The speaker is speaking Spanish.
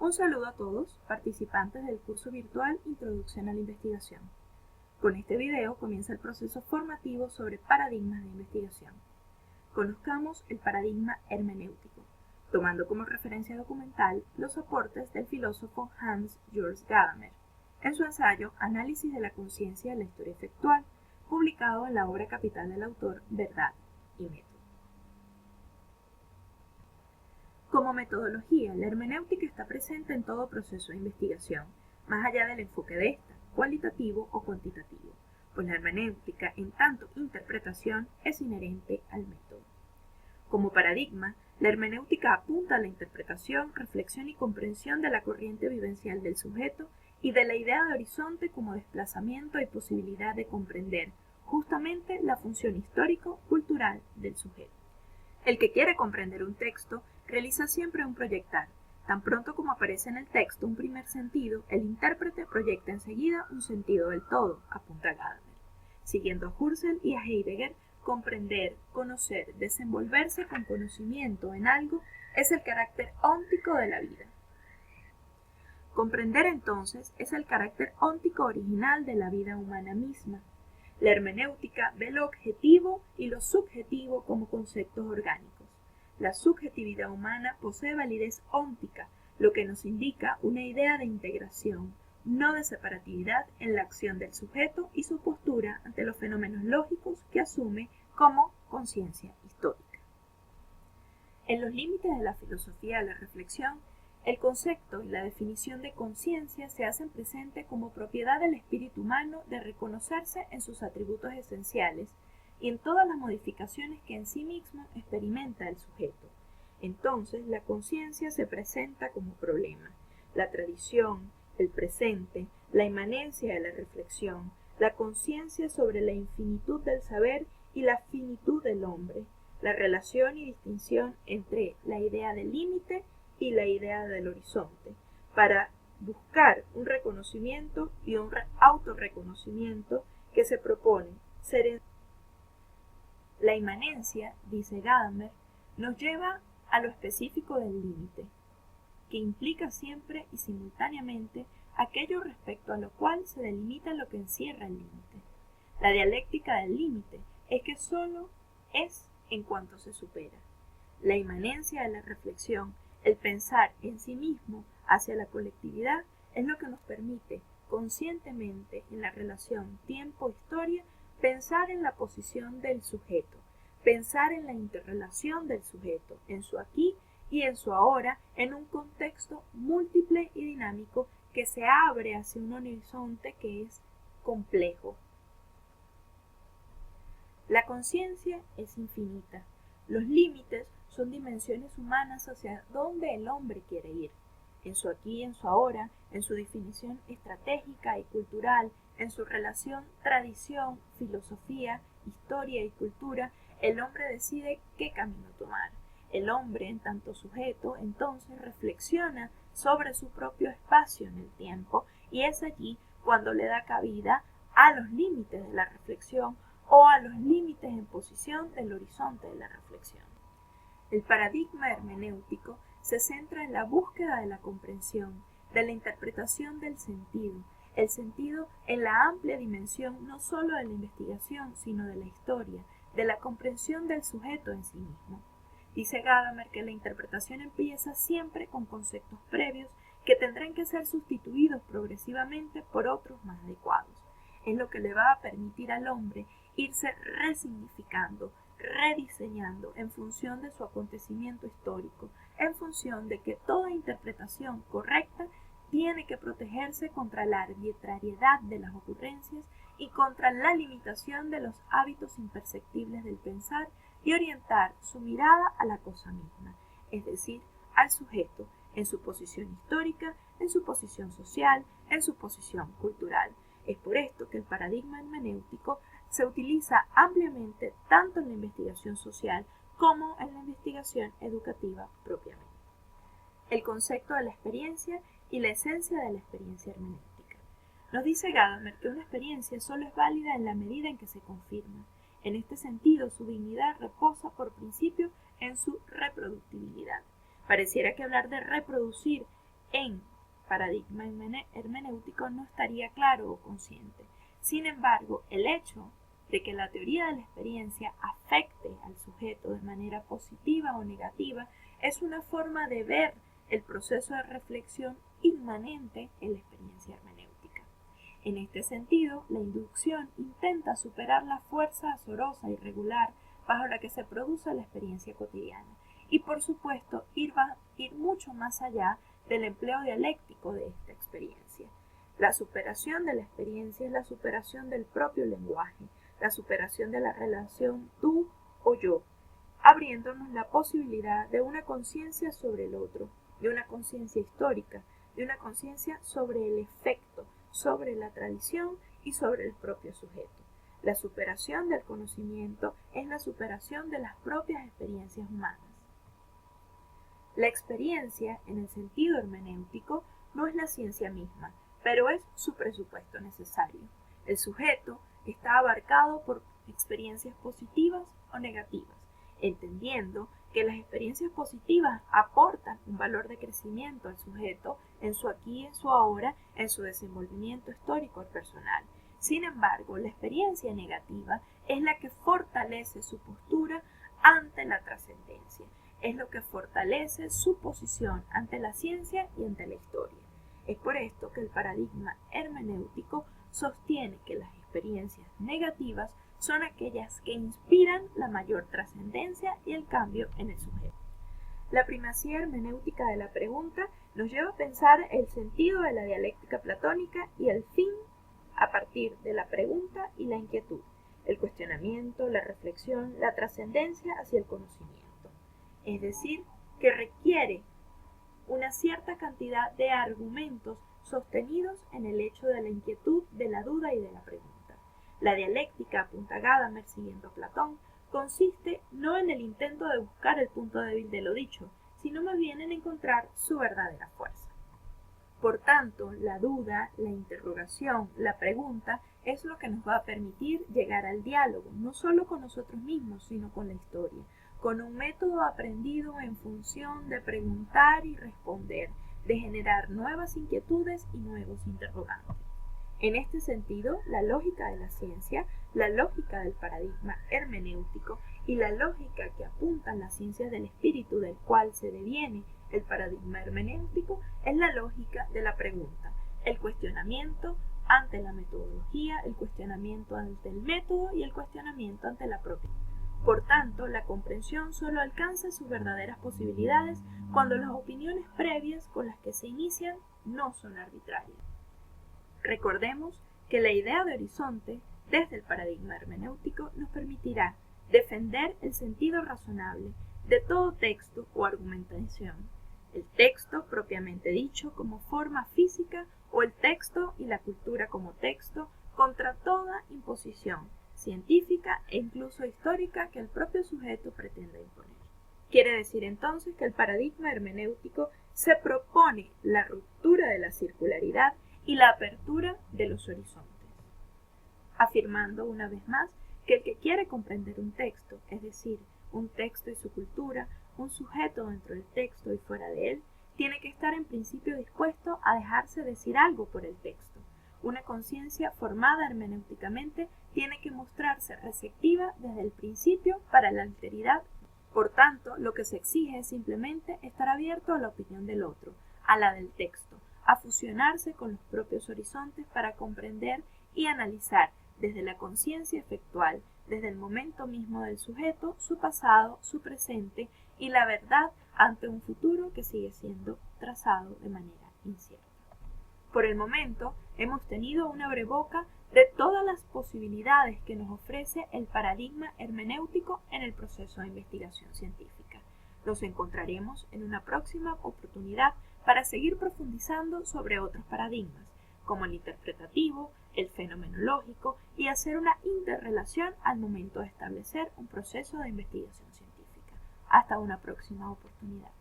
Un saludo a todos, participantes del curso virtual Introducción a la Investigación. Con este video comienza el proceso formativo sobre paradigmas de investigación. Conozcamos el paradigma hermenéutico, tomando como referencia documental los aportes del filósofo Hans-Georg Gadamer, en su ensayo Análisis de la conciencia de la historia efectual, publicado en la obra capital del autor Verdad y Método. Como metodología, la hermenéutica está presente en todo proceso de investigación, más allá del enfoque de esta, cualitativo o cuantitativo, pues la hermenéutica, en tanto interpretación, es inherente al método. Como paradigma, la hermenéutica apunta a la interpretación, reflexión y comprensión de la corriente vivencial del sujeto y de la idea de horizonte como desplazamiento y posibilidad de comprender justamente la función histórico-cultural del sujeto. El que quiere comprender un texto realiza siempre un proyectar. Tan pronto como aparece en el texto un primer sentido, el intérprete proyecta enseguida un sentido del todo, apunta Gadamer. Siguiendo a Husserl y a Heidegger, comprender, conocer, desenvolverse con conocimiento en algo es el carácter óntico de la vida. Comprender entonces es el carácter óntico original de la vida humana misma. La hermenéutica ve lo objetivo y lo subjetivo como conceptos orgánicos. La subjetividad humana posee validez óntica, lo que nos indica una idea de integración, no de separatividad en la acción del sujeto y su postura ante los fenómenos lógicos que asume como conciencia histórica. En los límites de la filosofía de la reflexión, el concepto y la definición de conciencia se hacen presente como propiedad del espíritu humano de reconocerse en sus atributos esenciales y en todas las modificaciones que en sí mismo experimenta el sujeto. Entonces, la conciencia se presenta como problema. La tradición, el presente, la inmanencia de la reflexión, la conciencia sobre la infinitud del saber y la finitud del hombre, la relación y distinción entre la idea del límite y la idea del horizonte, para buscar un reconocimiento y un autorreconocimiento que se propone ser en... La inmanencia, dice Gadamer, nos lleva a lo específico del límite, que implica siempre y simultáneamente aquello respecto a lo cual se delimita lo que encierra el límite. La dialéctica del límite es que solo es en cuanto se supera. La inmanencia de la reflexión, el pensar en sí mismo hacia la colectividad, es lo que nos permite conscientemente en la relación tiempo-historia pensar en la posición del sujeto, pensar en la interrelación del sujeto, en su aquí y en su ahora, en un contexto múltiple y dinámico que se abre hacia un horizonte que es complejo. La conciencia es infinita. Los límites son dimensiones humanas hacia donde el hombre quiere ir. En su aquí y en su ahora, en su definición estratégica y cultural, en su relación tradición, filosofía, historia y cultura, el hombre decide qué camino tomar. El hombre, en tanto sujeto, entonces reflexiona sobre su propio espacio en el tiempo y es allí cuando le da cabida a los límites de la reflexión o a los límites en posición del horizonte de la reflexión. El paradigma hermenéutico se centra en la búsqueda de la comprensión, de la interpretación del sentido, el sentido en la amplia dimensión no solo de la investigación, sino de la historia, de la comprensión del sujeto en sí mismo. Dice Gadamer que la interpretación empieza siempre con conceptos previos que tendrán que ser sustituidos progresivamente por otros más adecuados. Es lo que le va a permitir al hombre irse resignificando, rediseñando en función de su acontecimiento histórico, en función de que toda interpretación correcta tiene que protegerse contra la arbitrariedad de las ocurrencias y contra la limitación de los hábitos imperceptibles del pensar y orientar su mirada a la cosa misma, es decir, al sujeto, en su posición histórica, en su posición social, en su posición cultural. Es por esto que el paradigma hermenéutico se utiliza ampliamente tanto en la investigación social como en la investigación educativa propiamente. El concepto de la experiencia y la esencia de la experiencia hermenéutica. Nos dice Gadamer que una experiencia solo es válida en la medida en que se confirma. En este sentido, su dignidad reposa por principio en su reproductibilidad. Pareciera que hablar de reproducir en paradigma hermenéutico no estaría claro o consciente. Sin embargo, el hecho de que la teoría de la experiencia afecte al sujeto de manera positiva o negativa es una forma de ver el proceso de reflexión inmanente en la experiencia hermenéutica. En este sentido, la inducción intenta superar la fuerza azorosa y regular bajo la que se produce la experiencia cotidiana y, por supuesto, ir mucho más allá del empleo dialéctico de esta experiencia. La superación de la experiencia es la superación del propio lenguaje, la superación de la relación tú o yo, abriéndonos la posibilidad de una conciencia sobre el otro, de una conciencia histórica, de una conciencia sobre el efecto, sobre la tradición y sobre el propio sujeto. La superación del conocimiento es la superación de las propias experiencias humanas. La experiencia, en el sentido hermenéutico, no es la ciencia misma, pero es su presupuesto necesario. El sujeto está abarcado por experiencias positivas o negativas, entendiendo que las experiencias positivas aportan un valor de crecimiento al sujeto en su aquí y en su ahora, en su desenvolvimiento histórico y personal. Sin embargo, la experiencia negativa es la que fortalece su postura ante la trascendencia, es lo que fortalece su posición ante la ciencia y ante la historia. Es por esto que el paradigma hermenéutico sostiene que las experiencias negativas son aquellas que inspiran la mayor trascendencia y el cambio en el sujeto. La primacía hermenéutica de la pregunta nos lleva a pensar el sentido de la dialéctica platónica y el fin a partir de la pregunta y la inquietud, el cuestionamiento, la reflexión, la trascendencia hacia el conocimiento. Es decir, que requiere una cierta cantidad de argumentos sostenidos en el hecho de la inquietud, de la duda y de la pregunta. La dialéctica, apunta Gadamer siguiendo a Platón, consiste no en el intento de buscar el punto débil de lo dicho, sino más bien en encontrar su verdadera fuerza. Por tanto, la duda, la interrogación, la pregunta es lo que nos va a permitir llegar al diálogo, no solo con nosotros mismos, sino con la historia, con un método aprendido en función de preguntar y responder, de generar nuevas inquietudes y nuevos interrogantes. En este sentido, la lógica de la ciencia, la lógica del paradigma hermenéutico y la lógica que apuntan las ciencias del espíritu del cual se deviene el paradigma hermenéutico es la lógica de la pregunta, el cuestionamiento ante la metodología, el cuestionamiento ante el método y el cuestionamiento ante la propia. Por tanto, la comprensión solo alcanza sus verdaderas posibilidades cuando las opiniones previas con las que se inician no son arbitrarias. Recordemos que la idea de horizonte, desde el paradigma hermenéutico, nos permitirá defender el sentido razonable de todo texto o argumentación, el texto propiamente dicho como forma física o el texto y la cultura como texto contra toda imposición científica e incluso histórica que el propio sujeto pretende imponer. Quiere decir entonces que el paradigma hermenéutico se propone la ruptura de la circularidad y la apertura de los horizontes, afirmando una vez más que el que quiere comprender un texto, es decir, un texto y su cultura, un sujeto dentro del texto y fuera de él, tiene que estar en principio dispuesto a dejarse decir algo por el texto. Una conciencia formada hermenéuticamente tiene que mostrarse receptiva desde el principio para la alteridad. Por tanto, lo que se exige es simplemente estar abierto a la opinión del otro, a la del texto, a fusionarse con los propios horizontes para comprender y analizar desde la conciencia efectual, desde el momento mismo del sujeto, su pasado, su presente y la verdad ante un futuro que sigue siendo trazado de manera incierta. Por el momento, hemos tenido un abreboca de todas las posibilidades que nos ofrece el paradigma hermenéutico en el proceso de investigación científica. Nos encontraremos en una próxima oportunidad para seguir profundizando sobre otros paradigmas, como el interpretativo, el fenomenológico, y hacer una interrelación al momento de establecer un proceso de investigación científica. Hasta una próxima oportunidad.